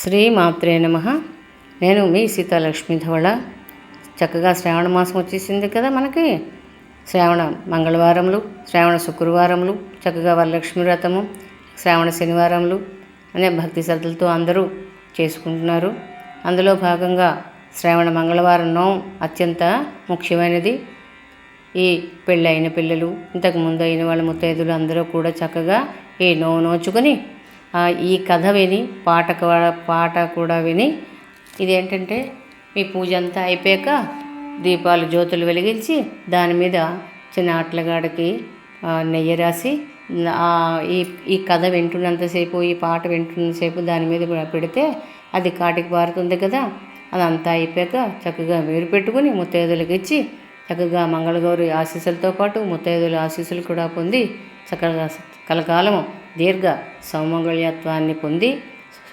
శ్రీమాత్రే నమః. నేను మీ సీతాలక్ష్మి ధవళ. చక్కగా శ్రావణ మాసం వచ్చేసింది కదా మనకి. శ్రావణ మంగళవారములు, శ్రావణ శుక్రవారములు, చక్కగా వరలక్ష్మి వ్రతము, శ్రావణ శనివారములు అనే భక్తి శ్రద్ధలతో అందరూ చేసుకుంటున్నారు. అందులో భాగంగా శ్రావణ మంగళవారం నోము అత్యంత ముఖ్యమైనది. ఈ పెళ్ళైన పిల్లలు, ఇంతకుముందు అయిన వాళ్ళ ముత్తైదులు అందరూ కూడా చక్కగా ఈ నోము నోచుకొని ఈ కథ విని పాట కూడా విని, ఇదేంటంటే మీ పూజ అంతా అయిపోయాక దీపాలు జ్యోతులు వెలిగించి దాని మీద చిన్న అట్లగాడికి నెయ్యి రాసి ఈ కథ వింటున్నంతసేపు, ఈ పాట వింటున్నంతసేపు దాని మీద పెడితే అది కాటికి పారుతుంది కదా. అదంతా అయిపోయాక చక్కగా మీరు పెట్టుకుని ముత్తైదులకు ఇచ్చి చక్కగా మంగళగౌరి ఆశీస్సులతో పాటు ముత్తైదుల ఆశీస్సులు కూడా పొంది చక్కగా కలకాలము దీర్ఘ సౌమంగళ్యత్వాన్ని పొంది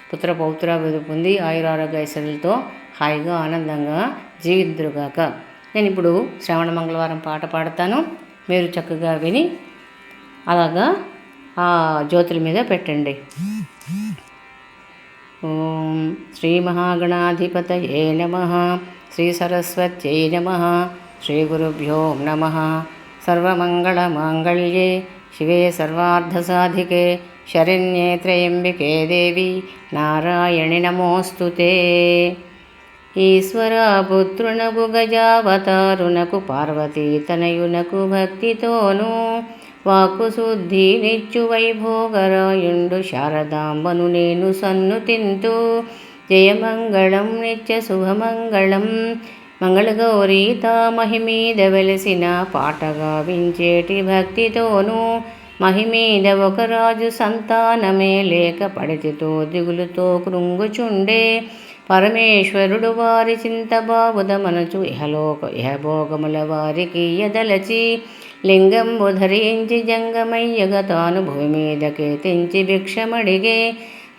పుత్ర పౌత్రాభివృద్ధి పొంది ఆయురారోగ్య ఐశ్వర్యాలతో హాయిగా ఆనందంగా జీవిద్దురుగాక. నేను ఇప్పుడు శ్రావణ మంగళవారం పాట పాడతాను, మీరు చక్కగా విని అలాగా ఆ జ్యోతుల మీద పెట్టండి. ఓం శ్రీ మహాగణాధిపతయే నమః. శ్రీ సరస్వత్యై నమః. శ్రీ గురుభ్యో నమః. సర్వమంగళమాంగళ్యే శివే సర్వార్థసాధికే శరణ్యే త్రయంబికే దేవి నారాయణి నమోస్తుతే. ఈశ్వర పుత్రునకు గజావతారునకు పార్వతీతనయునకు భక్తితోను వాక్కు శుద్ధి నిచ్చు వైభోగరాయుండు శారదాంబను నేను సన్నుతింతు. జయమంగళం నిత్య శుభమంగళం మంగళగౌరీత మహిమీద వెలసిన పాటగా వించేటి భక్తితోను మహిమీద ఒక రాజు సంతానమే లేక పడితితో దిగులుతో కృంగుచుండే పరమేశ్వరుడు వారి చింతబావుద మనచు ఇహభోగముల వారికి ఎదలచి లింగంబు ధరించి జంగమయ్యగ తాను భూమి మీదకే తెంచి భిక్షమడిగే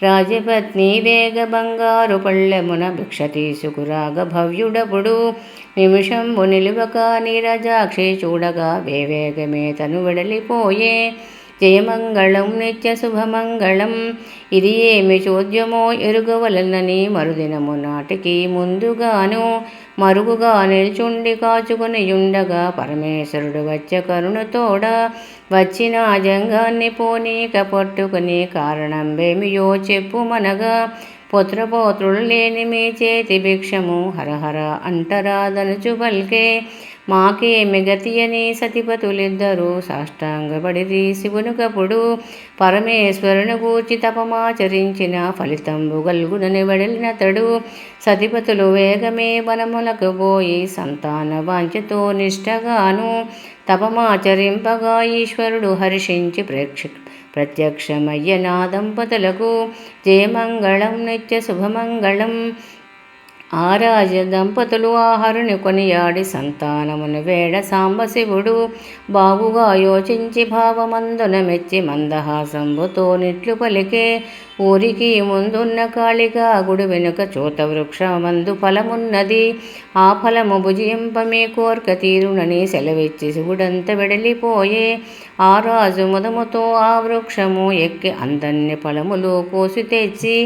రాజపత్ని వేగ బంగారు పళ్ళెమున భిక్ష తీసుకురాగ భవ్యుడపుడు నిమిషంబు నిలువక నీరజాక్షి చూడగా వేవేగమే తను వెడలిపోయే. జయమంగళం నిత్య శుభమంగళం ఇది ఏమి చోద్యమో ఎరుగవలనని మరుదినము నాటికి ముందుగాను మరుగుగా నిల్చుండి కాచుకొని ఉండగా పరమేశ్వరుడు వచ్చే కరుణతోడ వచ్చిన జంగాన్ని పోనీక పట్టుకుని కారణంబేమియో చెప్పుమనగా పుత్రపోత్రులు లేని మీ చేతి భిక్షము హరహర అంటరాదనుచు పల్కే. మాకేమి గతి అని సతిపతులిద్దరూ సాష్టాంగపడిరి శివునుకప్పుడు పరమేశ్వరుని గూర్చి తపమాచరించిన ఫలితంబు గల్గునని వెడలినతడు. సతిపతులు వేగమే వనములకు పోయి సంతాన వాంఛతో నిష్టగాను తపమాచరింపగా ఈశ్వరుడు హర్షించి ప్రత్యక్షమయ్య నా దంపతులకు. జయమంగళం నిత్య శుభమంగళం. ఆ రాజ దంపతులు ఆహారుని కొనియాడి సంతానమును వేడ సాంబశివుడు బాగుగా యోచించి భావమందున మెచ్చి మందహాసంబుతో నిట్లు పలికే. ఊరికి ముందున్న కాళికా గుడి వెనుక చూత వృక్షమందు ఫలమున్నది, ఆ ఫలము భుజింప మీ కోర్క తీరునని సెలవిచ్చి శివుడంత వెడలిపోయే. ఆ రాజు ముదముతో ఆ వృక్షము ఎక్కి అందన్ని ఫలములు కోసి తెచ్చి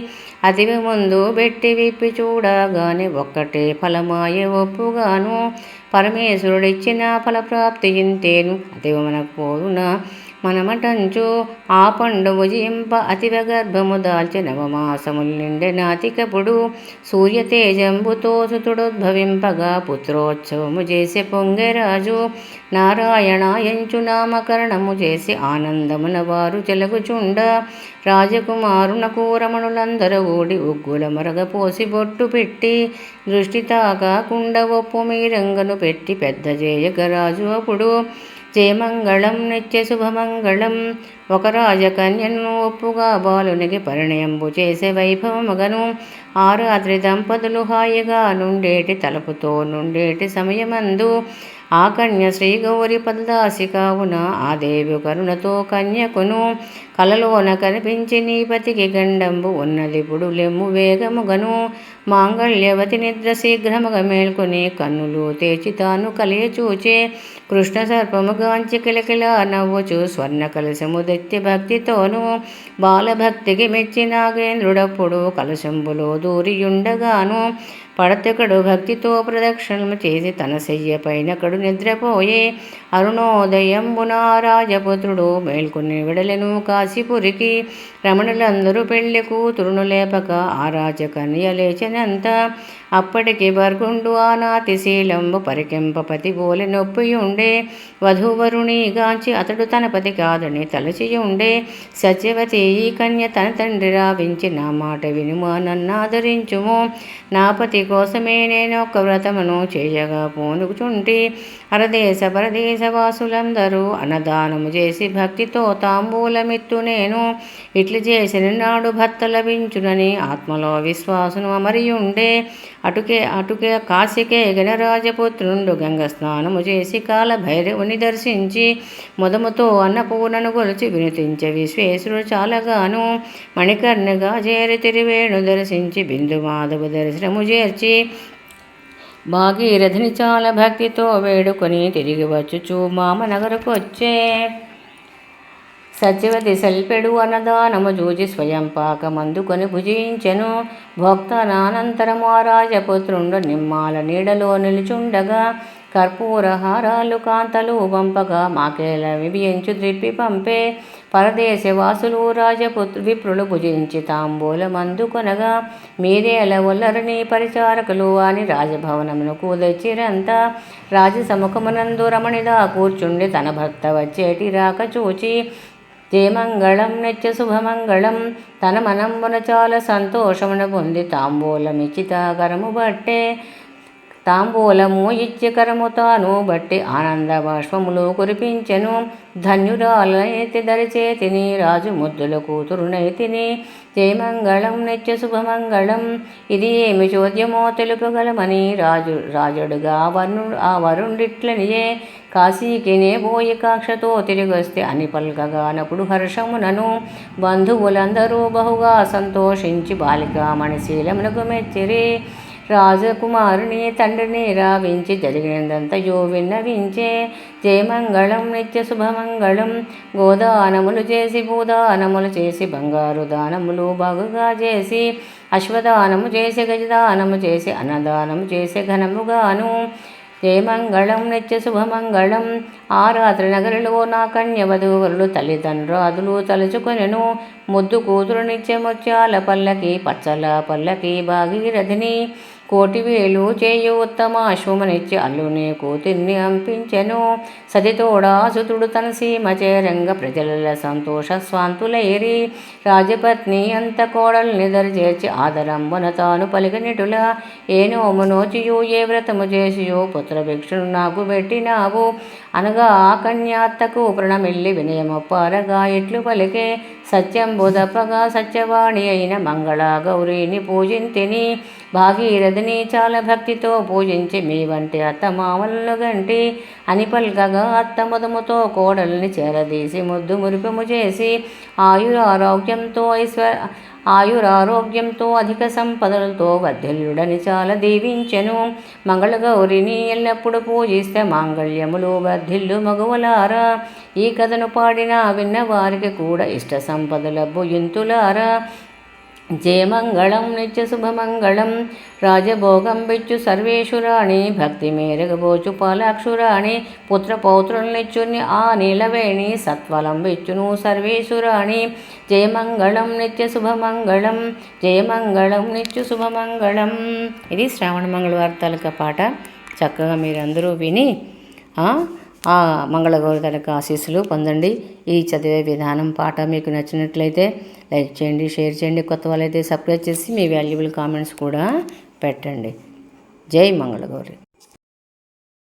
అతివి ముందు పెట్టి విప్పి చూడగానే ఒక్కటే ఫలమాయ ఒప్పుగాను. పరమేశ్వరుడిచ్చిన ఫలప్రాప్తి ఇంతేను అతివి మనకు పోవునా మనమటంచు ఆ పండు భుజింప అతివ గర్భము దాల్చి నవమాసములు నిండే నాతికపుడు సూర్యతేజంబుతో సుతుడోద్భవింపగా పుత్రోత్సవము చేసి పొంగెరాజు. నారాయణాయంచు నామకరణము చేసి ఆనందమున వారు చెలగుచుండ రాజకుమారునకు రమణులందరూ ఊడి ఉగ్గుల మరగపోసి బొట్టు పెట్టి దృష్టి తాకాకుండ ఒప్పు మీరంగను పెట్టి పెద్ద జేయగరాజు అప్పుడు. జయమంగళం నిత్య శుభమంగళం. ఒక రాజకన్యను ఒప్పుగా బాలునికి పరిణయంబు చేసే వైభవముగను ఆ రాత్రి దంపతులు హాయిగా నుండేటి తలపుతో నుండేటి సమయమందు ఆ కన్య శ్రీ గౌరి పదదాసి కావున ఆ దేవి కరుణతో కన్యకును కలలోన కనిపించి నీపతికి గండంబు ఉన్నదిప్పుడు లెమ్ము వేగముగను మాంగళ్యవతి నిద్ర శీఘ్రముగా మేల్కొని కన్నులు తేచి తాను కలియ చూచే కృష్ణ సర్పముగాంచి కిలకిల నవ్వుచు స్వర్ణ కలశము దెత్తి భక్తితోనూ బాలభక్తికి మెచ్చి నాగేంద్రుడప్పుడు కలశంబులో దూరియుండగాను పడతకడు భక్తితో ప్రదక్షిణము చేసి తన శయ్య పైనకడు నిద్రపోయే అరుణోదయంబున రాజపుత్రుడు మేల్కొని విడలెను కాశీపురికి రమణులందరూ పెళ్లి కూతురును లేపక ఆ రాజకన్య లేచినంత అప్పటికి బర్గుండు ఆనాతి శీలంబు పరికెంపపతి బోలె నొప్పియుండే వధూవరుణిగాంచి అతడు తన పతి కాదని తలచియుండే సత్యవతి ఈ కన్య తన తండ్రి రావించి నా మాట వినుమా నన్నాదరించుము నా పతి కోసమే నేను ఒక వ్రతమును చేయగా పూనుకుచుంటి అరదేశ పరదేశ వాసులందరూ అన్నదానము చేసి భక్తితో తాంబూలమిత్తు నేను ఇట్లు చేసిన నాడు భర్త లభించునని ఆత్మలో విశ్వాసను అమరియుండే అటుకే కాశీకే గణరాజపుత్రుండు గంగ స్నానము చేసి కాలభైరవుని దర్శించి మొదముతో అన్నపూర్ణను గొలిచి వినుతించే విశ్వేశ్వరుడు చాలగాను మణికర్ణగా చేరి తిరివేణు దర్శించి బిందు మాధవ దర్శనము చేర్చి భాగీరథిని చాలా భక్తితో వేడుకొని తిరిగి వచ్చుచూ మామ నగరకు వచ్చే సత్యవతి సల్పెడు అన్నదానము జూచి స్వయం పాకమందుకొని భుజించెను భోక్తనానంతరము ఆ రాజపుత్రుండు నిమ్మాల నీడలో నిలుచుండగా కర్పూరహారాలు కాంతలు పంపగా మాకేల విభించు త్రిప్పి పంపే పరదేశవాసులు విప్రులు భుజించి తాంబూలమందుకొనగా మీరేల ఒల్లరిని పరిచారకులు అని రాజభవనమును కూదచ్చిరంతా రాజసముఖమునందు రమణిదా కూర్చుండి తన భర్త వచ్చేటి రాక చూచి జయమంగళం నిత్య శుభమంగళం తన మనంబున చాలా సంతోషమున పొంది తాంబూలమిచ్చిత కరము బట్టే తాంబూలము ఇచ్చి కరము తాను బట్టి ఆనంద బాష్పములు కురిపించెను ధన్యురాలనైతి దరిచేతిని రాజు ముద్దుల కూతురునైతిని జయమంగళం నిత్య శుభమంగళం ఇది ఏమి చోద్యమో తెలుపగలమని రాజుడుగా ఆ వరుండిట్లనియే కాశీకి నే పోయి కాక్షతో తిరిగొస్తే అని పల్కగానప్పుడు హర్షమునను బంధువులందరూ బహుగా సంతోషించి బాలికామణిశీలమునకు మెచ్చిరి రాజకుమారుని తండ్రిని రావించి జరిగినదంతయో విన్నవించే జయమంగళం నిత్య శుభమంగళం గోదానములు చేసి భూదానములు చేసి బంగారు దానములు బాగుగా చేసి అశ్వదానము చేసి గజదానము చేసి అన్నదానము చేసి ఘనముగాను జయమంగళం నిత్య శుభమంగళం ఆ రాత్రి నగరిలో నా కన్యవధూవరులు తల్లిదండ్రులు తలుచుకొనెను ముద్దు కూతురు నిత్యముత్యాల పల్లకి పచ్చల పల్లకి భాగీరథిని కోటివేలు చేయు ఉత్తమ అశ్వమునిచ్చి అల్లునే కూతుర్ని అంపించెను సతితోడా సుతుడు తన సీమ చేరంగ ప్రజల సంతోష స్వాంతులైరి రాజపత్ని అంత కోడల్ని దరిచేర్చి ఆదరంబున తాను పలికినటుల ఏ నోము నోచియు ఏ వ్రతము చేసియో పుత్రభిక్షను నాకు పెట్టినావు అనగా ఆ కన్యాత్తకు ప్రణమిల్లి వినయమొప్పారగా ఇట్లు పలికే సత్యంబు దప్పగా సత్యవాణి అయిన మంగళ గౌరీని పూజింతిని భాగీరథిని చాలా భక్తితో పూజించి మీ వంటి అత్తమామలను గంటి అని పల్కగా అత్త ముదముతో కోడల్ని చేరదీసి ముద్దు మురిపము చేసి ఆయురారోగ్యంతో అధిక సంపదలతో వర్ధిల్లుడని చాలా దీవించెను మంగళగౌరిని ఎల్లప్పుడూ పూజిస్తే మాంగళ్యములు వర్ధిల్లు మగువలారా ఈ కథను పాడిన విన్న వారికి కూడా ఇష్ట సంపదలబ్బు ఇంతులారా జయమంగళం నిత్య శుభమంగళం రాజభోగం బిచ్చు సర్వేశ్వరాణి భక్తి మేరగబోచు పాలాక్షురాణి పుత్ర పౌత్రులనిచ్చుని ఆ నీలవేణి సత్వలం బిచ్చును సర్వేశ్వరాణి జయమంగళం నిత్య శుభమంగళం జయమంగళం నిత్య శుభమంగళం. ఇది శ్రావణ మంగళవారం తాలూకా పాట. చక్కగా మీరందరూ విని ఆ మంగళగౌరి తనకు ఆశీస్సులు పొందండి. ఈ చదివే విధానం పాట మీకు నచ్చినట్లయితే లైక్ చేయండి, షేర్ చేయండి. కొత్త వాళ్ళైతే సబ్స్క్రైబ్ చేసి మీ వాల్యుబుల్ కామెంట్స్ కూడా పెట్టండి. జై మంగళగౌరి.